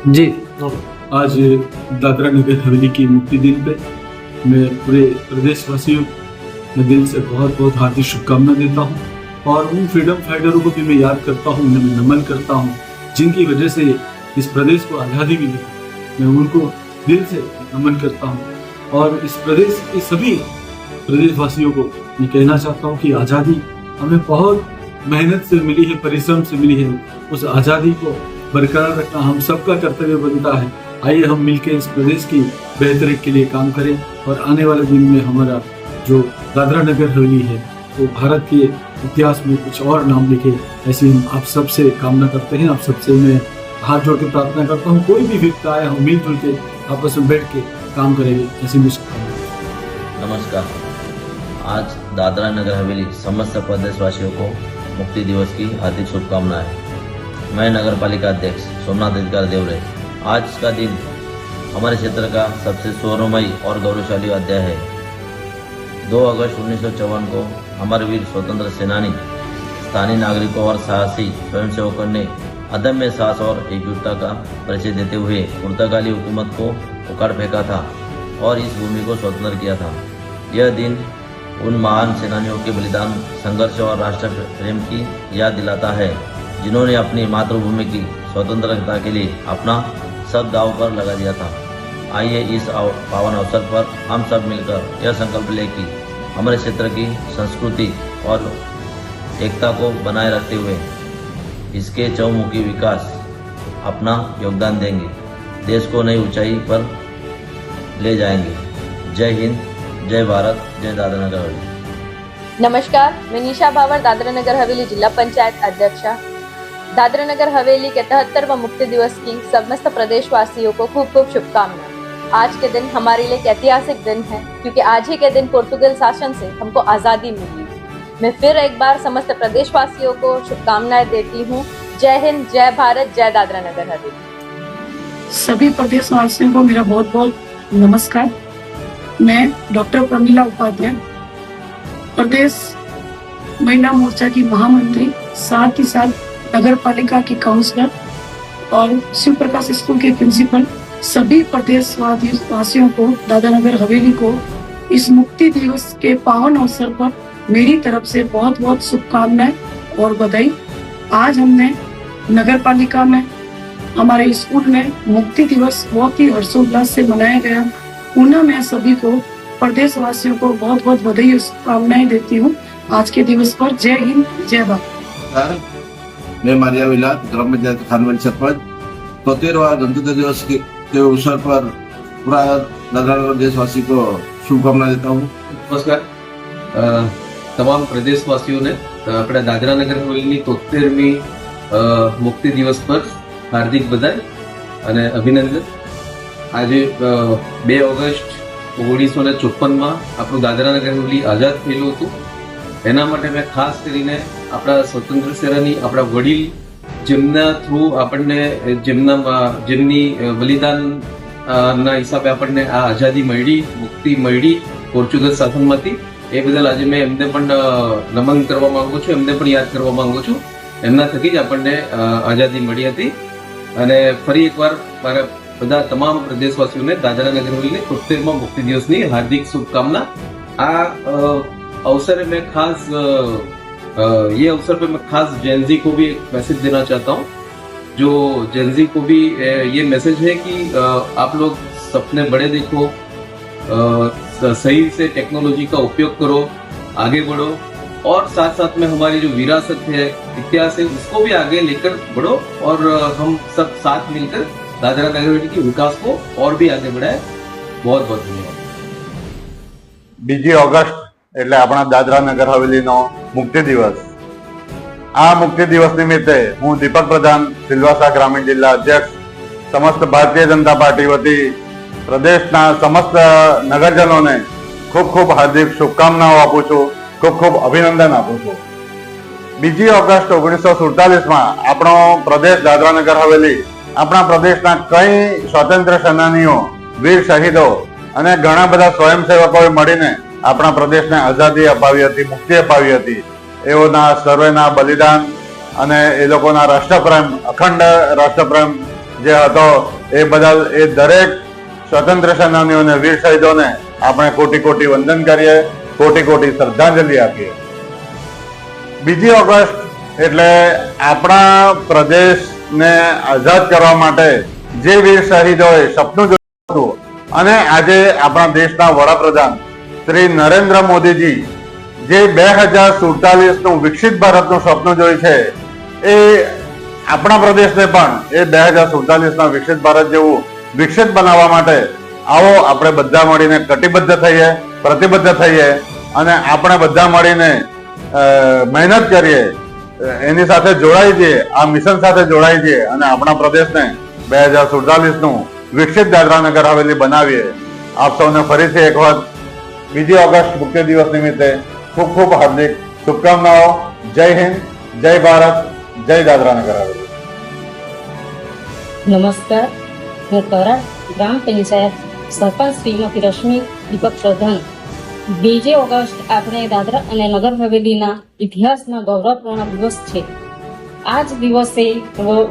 जी। आज दादरा नगर हवेली की मुक्ति दिन पे मैं पूरे प्रदेशवासियों में दिल से बहुत बहुत हार्दिक शुभकामना देता हूँ और उन फ्रीडम फाइटरों को भी मैं याद करता हूँ, उन्हें मैं नमन करता हूँ जिनकी वजह से इस प्रदेश को आज़ादी मिली। मैं उनको दिल से नमन करता हूँ और इस प्रदेश के सभी प्रदेशवासियों को मैं कहना चाहता हूँ कि आज़ादी हमें बहुत मेहनत से मिली है, परिश्रम से मिली है। उस आज़ादी को बरकरार रखना हम सबका कर्तव्य बनता है। आइए हम मिलकर इस प्रदेश की बेहतरी के लिए काम करें और आने वाले दिन में हमारा जो दादरा नगर हवेली है वो भारत के इतिहास में कुछ और नाम लिखे, ऐसी हम आप सबसे कामना करते हैं। आप सबसे मैं हाथ जोड़ के प्रार्थना करता हूँ, कोई भी व्यक्ति आए हम मिलजुल के आपस में बैठ के काम करेंगे, ऐसी मुझे नमस्कार। आज दादरा नगर हवेली समस्त प्रदेशवासियों को मुक्ति दिवस की हार्दिक शुभकामनाएं। मैं नगर पालिका अध्यक्ष सोमनाथ अधिकारी देवरे। आज का दिन हमारे क्षेत्र का सबसे स्वर्णमयी और गौरवशाली अध्याय है। 2 अगस्त 1954 को हमारे वीर स्वतंत्र सेनानी, स्थानीय नागरिकों और साहसी स्वयंसेवकों ने अदम्य साहस और एकजुटता का परिचय देते हुए पुर्तगाली हुकूमत को उखाड़ फेंका था और इस भूमि को स्वतंत्र किया था। यह दिन उन महान सेनानियों के बलिदान, संघर्ष और राष्ट्र प्रेम की याद दिलाता है जिन्होंने अपनी मातृभूमि की स्वतंत्रता के लिए अपना सब दांव पर लगा दिया था। आइए इस पावन अवसर पर हम सब मिलकर यह संकल्प लें कि हमारे क्षेत्र की संस्कृति और एकता को बनाए रखते हुए इसके चहुमुखी विकास अपना योगदान देंगे, देश को नई ऊंचाई पर ले जाएंगे। जय हिंद, जय भारत, जय दादरा नगर हवेली। नमस्कार, मैं निशा भावर, दादरा नगर हवेली जिला पंचायत अध्यक्षा। दादरा नगर हवेली के 73वां मुक्ति दिवस की समस्त प्रदेशवासियों को खूब खूब शुभकामनाएं। आज के दिन हमारे लिए एक ऐतिहासिक दिन है क्योंकि आज ही के दिन पुर्तगाल शासन से हमको आज़ादी मिली। मैं फिर एक बार समस्त प्रदेशवासियों को शुभकामनाएं देती हूँ। जय हिंद, जय भारत, जय दादरा नगर हवेली। सभी प्रदेशवासियों को मेरा बहुत बहुत नमस्कार। मैं डॉक्टर प्रमिला उपाध्याय, प्रदेश महिला मोर्चा की महामंत्री, साथ ही साथ नगर पालिका की काउंसलर और शिव प्रकाश स्कूल के प्रिंसिपल, सभी प्रदेशवासियों को, दादरा नगर हवेली को इस मुक्ति दिवस के पावन अवसर पर मेरी तरफ से बहुत बहुत शुभकामनाएं और बधाई। आज हमने नगर पालिका में, हमारे स्कूल में मुक्ति दिवस बहुत ही हर्षोल्लास से मनाया गया। पुनः मैं सभी को, प्रदेशवासियों को बहुत बहुत बधाई और शुभकामनाएं देती हूँ आज के दिवस पर। जय हिंद, जय भारत। मैं मारिया विलास, ग्राम पंचायत खानवली सरपंच, 73वां गणतंत्र दिवस के अवसर पर पूरा दादरा नगर देशवासी को शुभकामना देता हूँ। नमस्कार તમામ પ્રદેશવાસીઓને આપણા દાદરા નગર હવેલીની 73મી મુક્તિ દિવસ પર હાર્દિક બધાઈ અને અભિનંદન। આજે 2 ઓગસ્ટ 1954માં આપણું દાદરા નગર હવેલી આઝાદ થયેલું હતું। એના માટે મેં ખાસ કરીને આપણા સ્વતંત્ર સેનાની, આપણા વડીલ, જેમના થ્રુ આપણને જેમની બલિદાનના હિસાબે આપણને આ આઝાદી મળી, મુક્તિ મળી પોર્ચુગલ શાસનમાંથી, એ બદલ આજે મેં એમને પણ નમન કરવા માંગુ છું, એમને પણ યાદ કરવા માંગુ છું। એમના થકી જ આપણને આઝાદી મળી હતી। અને ફરી એકવાર મારા બધા તમામ પ્રદેશવાસીઓને દાદરા નગર હવેલીની 73મા મુક્તિ દિવસની હાર્દિક શુભકામના। આ अवसर में खास ये अवसर पे मैं खास जेनजी को भी एक मैसेज देना चाहता हूँ। जो जेनजी को भी ये मैसेज है कि आप लोग सपने बड़े देखो, सही से टेक्नोलॉजी का उपयोग करो, आगे बढ़ो और साथ साथ में हमारी जो विरासत है, इतिहास है, उसको भी आगे लेकर बढ़ो और हम सब साथ मिलकर दादरा नगर हवेली के विकास को और भी आगे बढ़ाए। बहुत बहुत धन्यवाद। 2 ऑगस्ट એટલે આપણા દાદરા નગર હવેલીનો મુક્તિ દિવસ। આ મુક્તિ દિવસ નિમિત્તે હું દીપક પ્રધાન, સિલવાસા ગ્રામીણ જિલ્લા અધ્યક્ષ, સમસ્ત ભારતીય જનતા પાર્ટી વતી પ્રદેશના સમસ્ત નગરજનોને ખૂબ ખૂબ હાર્દિક શુભકામનાઓ આપું છું, ખૂબ ખૂબ અભિનંદન આપું છું। 2 ઓગસ્ટ 1947માં આપણો પ્રદેશ દાદરા નગર હવેલી, આપણા પ્રદેશના કઈ સ્વતંત્ર સેનાનીઓ, વીર શહીદો અને ઘણા બધા સ્વયંસેવકોએ મળીને આપણા પ્રદેશને આઝાદી અપાવી હતી, મુક્તિ અપાવી હતી। એઓના સર્વેના બલિદાન અને એ લોકોના રાષ્ટ્રપ્રેમ, અખંડ રાષ્ટ્રપ્રેમ જે હતો એ બદલ એ દરેક સ્વતંત્ર સેનાનીઓને, વીર શહીદોને આપણે કોટી કોટી વંદન કરીએ, કોટી કોટી શ્રદ્ધાંજલિ આપીએ. 2 ઓગસ્ટ એટલે આપણા પ્રદેશને આઝાદ કરવા માટે જે વીર શહીદોએ સપનું જોયું હતું અને આજે આપણા દેશના વડાપ્રધાન શ્રી નરેન્દ્ર મોદીજી જે 2047નું વિકસિત ભારતનું સપનું જોયું છે, એ આપણા પ્રદેશને પણ એ 2047ના વિકસિત ભારત જેવું વિકસિત બનાવવા માટે આવો આપણે બધા મળીને કટિબદ્ધ થઈએ, પ્રતિબદ્ધ થઈએ અને આપણે બધા મળીને મહેનત કરીએ, એની સાથે જોડાઈ જઈએ, આ મિશન સાથે જોડાઈ જઈએ અને આપણા પ્રદેશને 2047નું વિકસિત દાદરા નગર હવેલી બનાવીએ. આપ સૌને ફરીથી એક વખત 2 ઓગસ્ટ મુક્તિ દિવસ નિમિત્તે ખૂબ ખૂબ હાર્દિક શુભકામનાઓ. જય હિન્દ, જય ભારત, જય દાદરા નગર હવેલી. નમસ્કાર, હું કરાડ ગ્રામ પંચાયત સરપંચ શ્રીમતી રશ્મિ દીપક પ્રધાન. 2 ઓગસ્ટ આપણે દાદરા અને નગર હવેલીના ઇતિહાસમાં ગૌરવપૂર્ણ દિવસ છે. આ જ દિવસે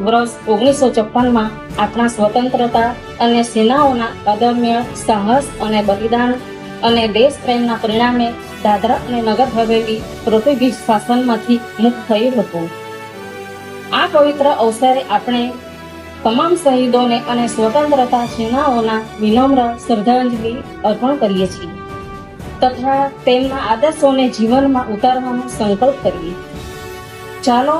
વર્ષ 1956માં આપણા સ્વતંત્રતા અને સેનાઓના અદમ્ય સાહસ અને બલિદાન અને દેશ પ્રેમના પરિણામે દાદરા અને નગર હવેલી પોર્ટુગીઝ શાસનમાંથી મુક્ત થયું હતું. આ પવિત્ર અવસરે આપણે તમામ શહીદોને અને સ્વતંત્રતા સેનાઓના વિનમ્ર શ્રદ્ધાંજલિ અર્પણ કરીએ છીએ તથા તેમના આદર્શોને જીવનમાં ઉતારવાનો સંકલ્પ કરીએ. ચાલો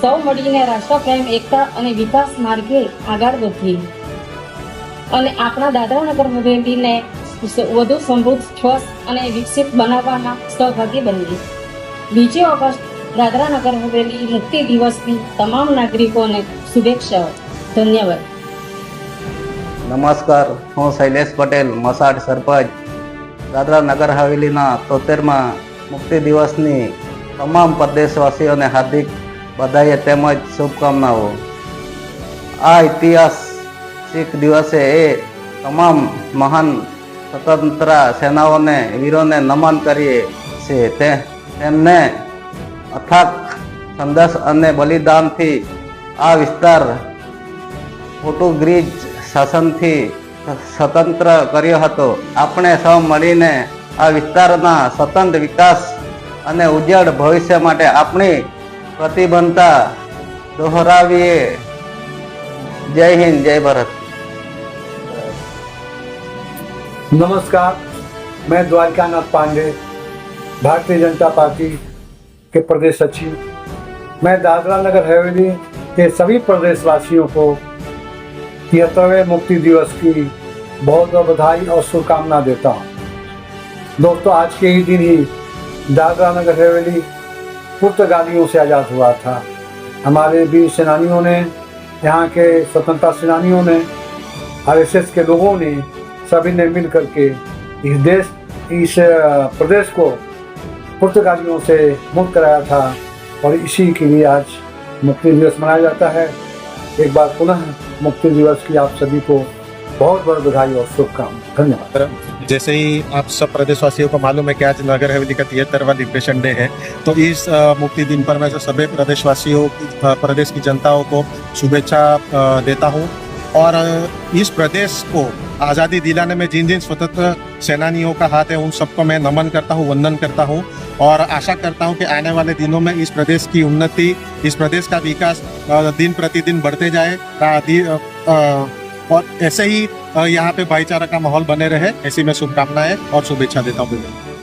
સૌ મળીને રાષ્ટ્રપ્રેમ, એકતા અને વિકાસ માર્ગે આગળ વધીએ અને આપણા દાદરા નગર હવેલીને વધુ સમૃદ્ધ, સ્વસ્થ અને વિકસિત બનાવવામાં સહભાગી બનીએ. 2 ઓગસ્ટ દાદરા નગર હવેલી મુક્તિ દિવસની તમામ નાગરિકોને શુભેચ્છાઓ. ધન્યવાદ. નમસ્કાર, હું શૈલેષ પટેલ, મસાડ સરપંચ. દાદરા નગર હવેલીના 73મા મુક્તિ દિવસની તમામ પ્રદેશવાસીઓને હાર્દિક બધાઈ તેમજ શુભકામનાઓ. આ ઐતિહાસિક દિવસે એ તમામ મહાન સ્વતંત્ર સેનાઓને, વીરોને નમન કરીએ છીએ. તેમને અથાગ સંઘર્ષ અને બલિદાનથી આ વિસ્તાર પોર્ટુગીઝ શાસનથી સ્વતંત્ર કર્યો હતો. આપણે સૌ મળીને આ વિસ્તારના સ્વતંત્ર વિકાસ અને ઉજ્જવળ ભવિષ્ય માટે આપણી પ્રતિબદ્ધતા દોહરાવીએ. જય હિન્દ, જય ભારત. नमस्कार, मैं द्वारकानाथ पांडे, भारतीय जनता पार्टी के प्रदेश सचिव। मैं दादरा नगर हवेली के सभी प्रदेशवासियों को 73वें मुक्ति दिवस की बहुत बहुत बधाई और शुभकामना देता हूँ। दोस्तों, आज के ही दिन ही दादरा नगर हवेली पुर्तगालियों से आज़ाद हुआ था। हमारे वीर सेनानियों ने, यहाँ के स्वतंत्रता सेनानियों ने, RSS के लोगों ने, सभी ने मिल करके इस प्रदेश को पुर्तगालियों से मुक्त कराया था और इसी के लिए आज मुक्ति दिवस मनाया जाता है। एक बार पुनः मुक्ति दिवस की आप सभी को बहुत बहुत बधाई और शुभकामनाएं। धन्यवाद। जैसे ही आप सब प्रदेशवासियों को मालूम है कि आज नगर हवेली का 73वां लिबरेशन डे है, तो इस मुक्ति दिन पर मैं सभी प्रदेशवासियों, प्रदेश की जनताओं को शुभेच्छा देता हूँ और इस प्रदेश को आज़ादी दिलाने में जिन जिन स्वतंत्र सेनानियों का हाथ है उन सबको मैं नमन करता हूँ, वंदन करता हूँ और आशा करता हूँ कि आने वाले दिनों में इस प्रदेश की उन्नति, इस प्रदेश का विकास दिन प्रतिदिन बढ़ते जाए और ऐसे ही यहाँ पे भाईचारा का माहौल बने रहे, ऐसी मैं शुभकामनाएं और शुभेच्छा देता हूँ।